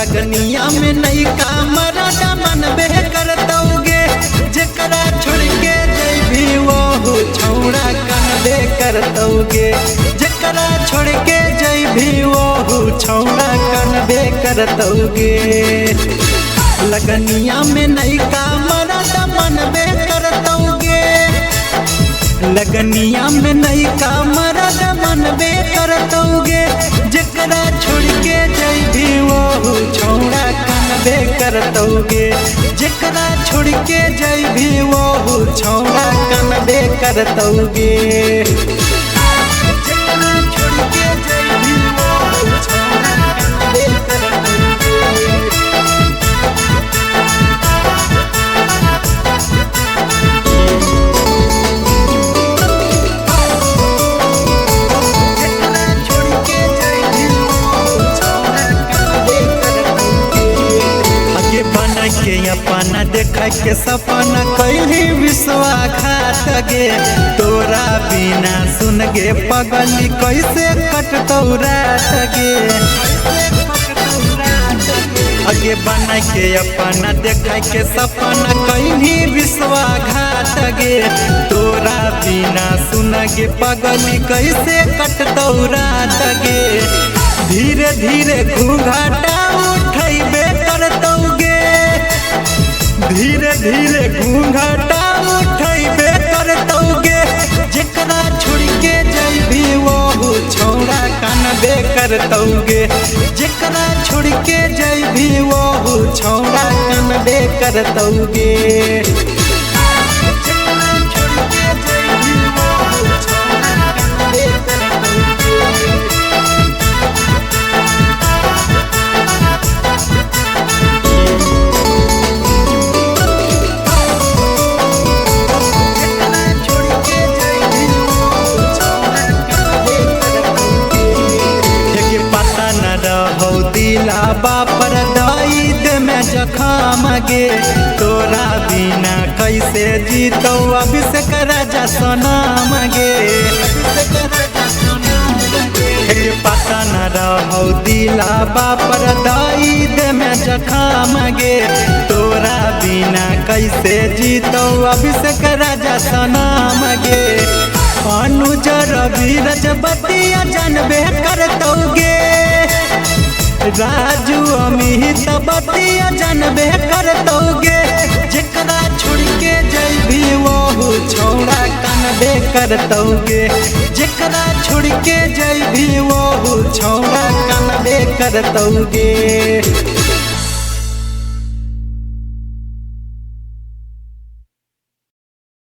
लगनिया में नहीं का मरदा मनबे करतौगे जेकरा छोड़ के जइभी वो छौड़ा कनबे करतौगे जेकरा छोड़ के जइभी वो छौड़ा कनबे करतौगे लगनिया में नहीं का मरदा मनबे करतौगे लगनिया में नहीं का मरद मनबे करतौगे जेकरा छोड़ के जइभी वो छौड़ा कनबे करतौगे जेकरा छोड़ के जइभी वो छौड़ा कनबे करतौगे जेकरा छोड़ के जइभी वो छौड़ा कनबे करतौगे के अपना देखा के सपना कैली विश्वासघात गे तोरा बिना सुन गे पगली कैसे कटतौ रात गे आगे बना के अपना देखा के सपना कैली विश्वासघात गे तोरा बिना सुन गे पगली कैसे कटतौ रात गे धीरे धीरे घूंघटा उठैबे करतौगे धीरे धीरे घूंघटा उठैबे करतौगे जेकरा छोड़ के जइभी वो छौड़ा कनबे करतौगे जेकरा छोड़ के जइभी वो छौड़ा कनबे करतौगे जेकरा छोड़ के जइभी वो छौड़ा कनबे करतौगे दिला बापर दाईद में जखाम गे तोरा बिना कैसे जीतौ अभिषेक राजा सनाम गे पता न रहो दिला बापर दाईद में जखाम गे तोरा बिना कैसे जीतौ अभिषेक राजा सनाम गे अनुज रवि रजबतिया जानबे करतौगे राजू अमित बतिया जानबे करतौगे जेकरा छोड़ के जइभी वो छौड़ा कनबे करतौगे जेकरा छोड़ के जइभी वो छौड़ा कनबे करतौगे।